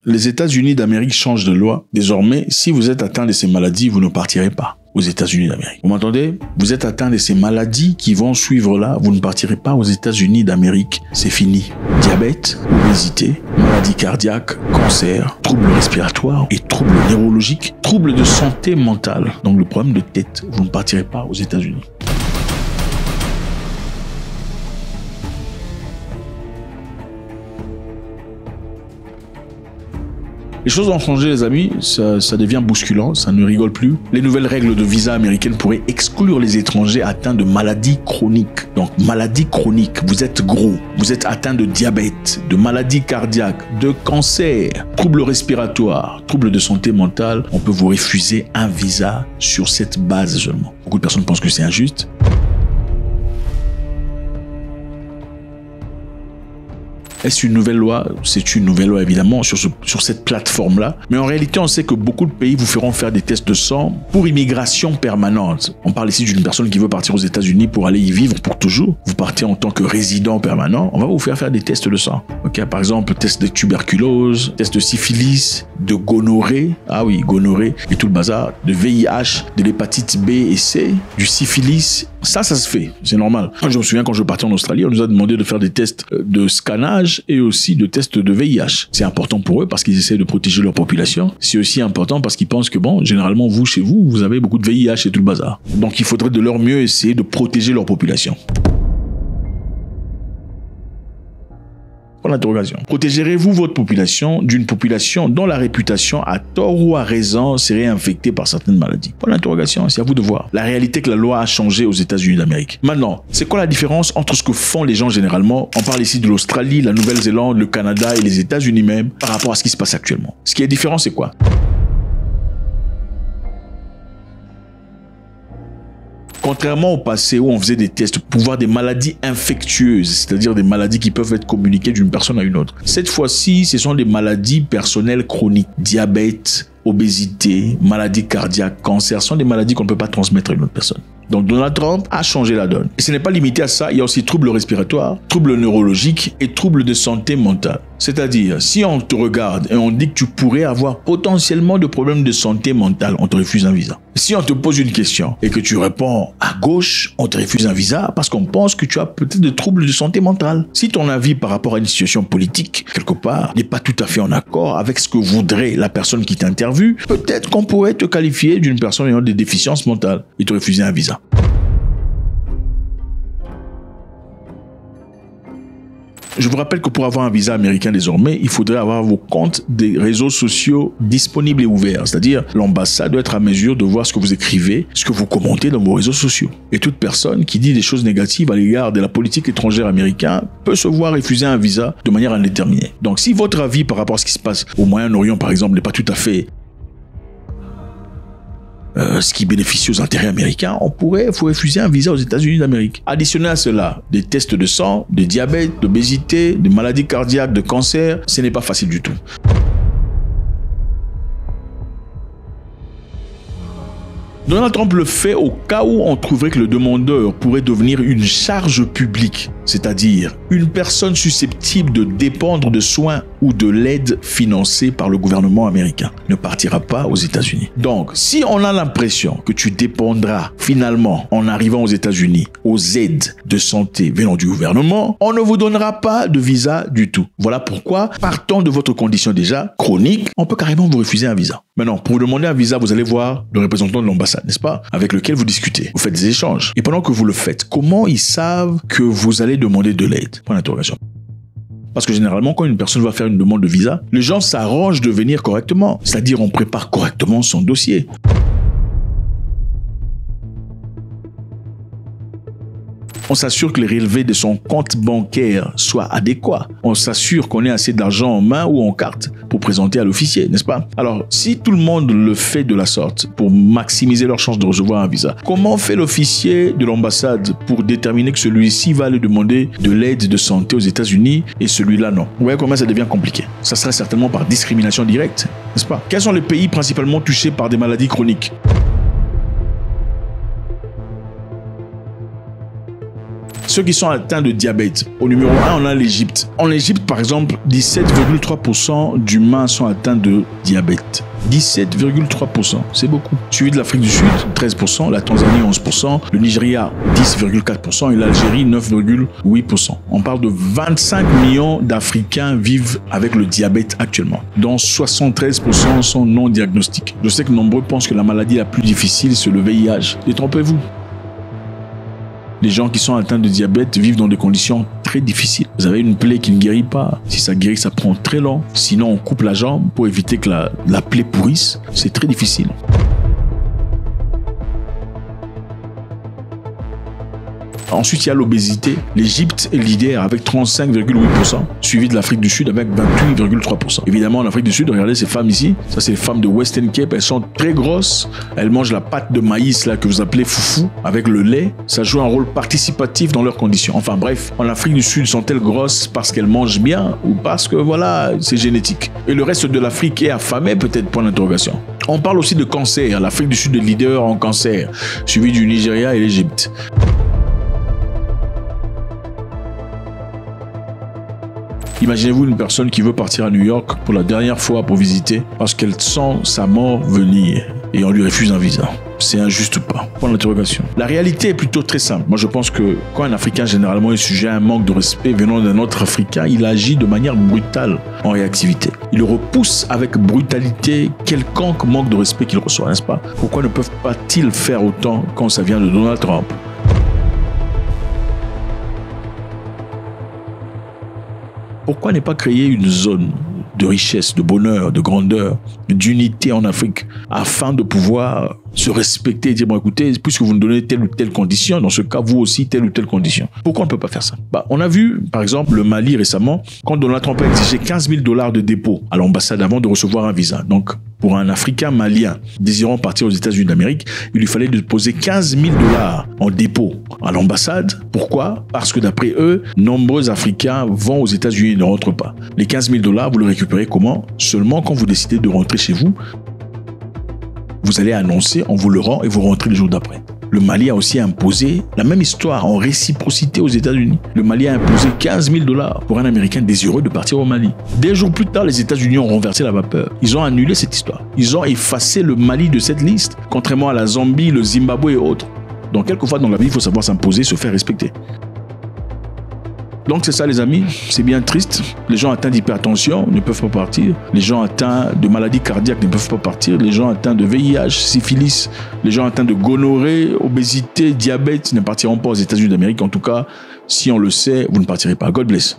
les États-Unis d'Amérique changent de loi. Désormais, si vous êtes atteint de ces maladies, vous ne partirez pas aux États-Unis d'Amérique. Vous m'entendez? Vous êtes atteint de ces maladies qui vont suivre là, vous ne partirez pas aux États-Unis d'Amérique. C'est fini. Diabète, obésité, maladie cardiaque, cancer, troubles respiratoires et troubles neurologiques, troubles de santé mentale. Donc le problème de tête, vous ne partirez pas aux États-Unis. Les choses ont changé, les amis, ça devient bousculant, ça ne rigole plus. Les nouvelles règles de visa américaines pourraient exclure les étrangers atteints de maladies chroniques. Donc, maladies chroniques, vous êtes gros, vous êtes atteint de diabète, de maladies cardiaques, de cancer, troubles respiratoires, troubles de santé mentale. On peut vous refuser un visa sur cette base seulement. Beaucoup de personnes pensent que c'est injuste. Est-ce une nouvelle loi? C'est une nouvelle loi évidemment sur cette plateforme-là. Mais en réalité, on sait que beaucoup de pays vous feront faire des tests de sang pour immigration permanente. On parle ici d'une personne qui veut partir aux États-Unis pour aller y vivre pour toujours. Vous partez en tant que résident permanent, on va vous faire des tests de sang. Ok, par exemple, test de tuberculose, test de syphilis, de gonorrhée. Ah oui, gonorrhée et tout le bazar. De VIH, de l'hépatite B et C, du syphilis. Ça se fait, c'est normal. Moi, je me souviens quand je partais en Australie, on nous a demandé de faire des tests de scannage et aussi de tests de VIH. C'est important pour eux parce qu'ils essaient de protéger leur population. C'est aussi important parce qu'ils pensent que bon, généralement vous, chez vous, vous avez beaucoup de VIH et tout le bazar. Donc il faudrait de leur mieux essayer de protéger leur population. Protégerez-vous votre population d'une population dont la réputation, à tort ou à raison, serait infectée par certaines maladies? Point d'interrogation, c'est à vous de voir. La réalité est que la loi a changé aux États-Unis d'Amérique. Maintenant, c'est quoi la différence entre ce que font les gens généralement? On parle ici de l'Australie, la Nouvelle-Zélande, le Canada et les États-Unis même par rapport à ce qui se passe actuellement. Ce qui est différent, c'est quoi? Contrairement au passé où on faisait des tests pour voir des maladies infectieuses, c'est-à-dire des maladies qui peuvent être communiquées d'une personne à une autre. Cette fois-ci, ce sont des maladies personnelles chroniques. Diabète, obésité, maladies cardiaques, cancer, sont des maladies qu'on ne peut pas transmettre à une autre personne. Donc Donald Trump a changé la donne. Et ce n'est pas limité à ça, il y a aussi troubles respiratoires, troubles neurologiques et troubles de santé mentale. C'est-à-dire, si on te regarde et on dit que tu pourrais avoir potentiellement de problèmes de santé mentale, on te refuse un visa. Si on te pose une question et que tu réponds à gauche, on te refuse un visa parce qu'on pense que tu as peut-être des troubles de santé mentale. Si ton avis par rapport à une situation politique, quelque part, n'est pas tout à fait en accord avec ce que voudrait la personne qui t'interviewe, peut-être qu'on pourrait te qualifier d'une personne ayant des déficiences mentales et te refuser un visa. Je vous rappelle que pour avoir un visa américain désormais, il faudrait avoir vos comptes des réseaux sociaux disponibles et ouverts. C'est-à-dire, l'ambassade doit être à mesure de voir ce que vous écrivez, ce que vous commentez dans vos réseaux sociaux. Et toute personne qui dit des choses négatives à l'égard de la politique étrangère américaine peut se voir refuser un visa de manière indéterminée. Donc, si votre avis par rapport à ce qui se passe au Moyen-Orient, par exemple, n'est pas tout à fait ce qui bénéficie aux intérêts américains, on pourrait vous refuser un visa aux États-Unis d'Amérique. Additionné à cela, des tests de sang, de diabète, d'obésité, de maladies cardiaques, de cancer, ce n'est pas facile du tout. Donald Trump le fait au cas où on trouverait que le demandeur pourrait devenir une charge publique, c'est-à-dire une personne susceptible de dépendre de soins ou de l'aide financée par le gouvernement américain. Ne partira pas aux États-Unis. Donc, si on a l'impression que tu dépendras finalement en arrivant aux États-Unis aux aides de santé venant du gouvernement, on ne vous donnera pas de visa du tout. Voilà pourquoi, partant de votre condition déjà chronique, on peut carrément vous refuser un visa. Maintenant, pour vous demander un visa, vous allez voir le représentant de l'ambassade, n'est-ce pas, avec lequel vous discutez. Vous faites des échanges. Et pendant que vous le faites, comment ils savent que vous allez demander de l'aide? Point d'interrogation. Parce que généralement, quand une personne va faire une demande de visa, les gens s'arrangent de venir correctement. C'est-à-dire, on prépare correctement son dossier. On s'assure que les relevés de son compte bancaire soient adéquats. On s'assure qu'on ait assez d'argent en main ou en carte pour présenter à l'officier, n'est-ce pas? Alors, si tout le monde le fait de la sorte pour maximiser leur chance de recevoir un visa, comment fait l'officier de l'ambassade pour déterminer que celui-ci va lui demander de l'aide de santé aux États-Unis et celui-là non? Vous voyez comment ça devient compliqué. Ça serait certainement par discrimination directe, n'est-ce pas? Quels sont les pays principalement touchés par des maladies chroniques? ceux qui sont atteints de diabète. Au numéro 1, on a l'Égypte. En Égypte, par exemple, 17,3% d'humains sont atteints de diabète. 17,3%, c'est beaucoup. Suivi de l'Afrique du Sud, 13%, la Tanzanie, 11%, le Nigeria, 10,4% et l'Algérie, 9,8%. On parle de 25 millions d'Africains vivent avec le diabète actuellement, dont 73% sont non diagnostiqués. Je sais que nombreux pensent que la maladie la plus difficile, c'est le VIH. Détrompez-vous. Les gens qui sont atteints de diabète vivent dans des conditions très difficiles. Vous avez une plaie qui ne guérit pas. Si ça guérit, ça prend très long. Sinon, on coupe la jambe pour éviter que la plaie pourrisse. C'est très difficile. Ensuite, il y a l'obésité. L'Égypte est leader avec 35,8%, suivi de l'Afrique du Sud avec 28,3%. Évidemment, en Afrique du Sud, regardez ces femmes ici. Ça, c'est les femmes de Western Cape. Elles sont très grosses. Elles mangent la pâte de maïs là que vous appelez foufou avec le lait. Ça joue un rôle participatif dans leurs conditions. Enfin bref, en Afrique du Sud, sont-elles grosses parce qu'elles mangent bien ou parce que voilà, c'est génétique. Et le reste de l'Afrique est affamé, peut-être, point d'interrogation. On parle aussi de cancer. L'Afrique du Sud est leader en cancer, suivi du Nigeria et l'Égypte. Imaginez-vous une personne qui veut partir à New York pour la dernière fois pour visiter parce qu'elle sent sa mort venir et on lui refuse un visa. C'est injuste ou pas? Point d'interrogation. La réalité est plutôt très simple. Moi, je pense que quand un Africain généralement est sujet à un manque de respect venant d'un autre Africain, il agit de manière brutale en réactivité. Il repousse avec brutalité quelconque manque de respect qu'il reçoit, n'est-ce pas? Pourquoi ne peuvent pas-ils faire autant quand ça vient de Donald Trump? Pourquoi ne pas créer une zone de richesse, de bonheur, de grandeur, d'unité en Afrique, afin de pouvoir se respecter et dire, bon écoutez, puisque vous nous donnez telle ou telle condition, dans ce cas, vous aussi, telle ou telle condition. Pourquoi on ne peut pas faire ça? On a vu, par exemple, le Mali récemment, quand Donald Trump a exigé 15 000 $ de dépôt à l'ambassade avant de recevoir un visa. Donc, pour un Africain malien désirant partir aux États-Unis d'Amérique, il lui fallait déposer 15 000 $ en dépôt à l'ambassade. Pourquoi? Parce que d'après eux, nombreux Africains vont aux États-Unis et ne rentrent pas. Les 15 000 $, vous le récupérez comment? Seulement quand vous décidez de rentrer chez vous, vous allez annoncer, on vous le rend et vous rentrez le jour d'après. Le Mali a aussi imposé la même histoire en réciprocité aux États-Unis. Le Mali a imposé 15 000 $ pour un Américain désireux de partir au Mali. Des jours plus tard, les États-Unis ont renversé la vapeur. Ils ont annulé cette histoire. Ils ont effacé le Mali de cette liste, contrairement à la Zambie, le Zimbabwe et autres. Donc, quelquefois dans la vie, il faut savoir s'imposer, se faire respecter. Donc c'est ça les amis, c'est bien triste. Les gens atteints d'hypertension ne peuvent pas partir. Les gens atteints de maladies cardiaques ne peuvent pas partir. Les gens atteints de VIH, syphilis, les gens atteints de gonorrhée, obésité, diabète ne partiront pas aux États-Unis d'Amérique. En tout cas, si on le sait, vous ne partirez pas. God bless.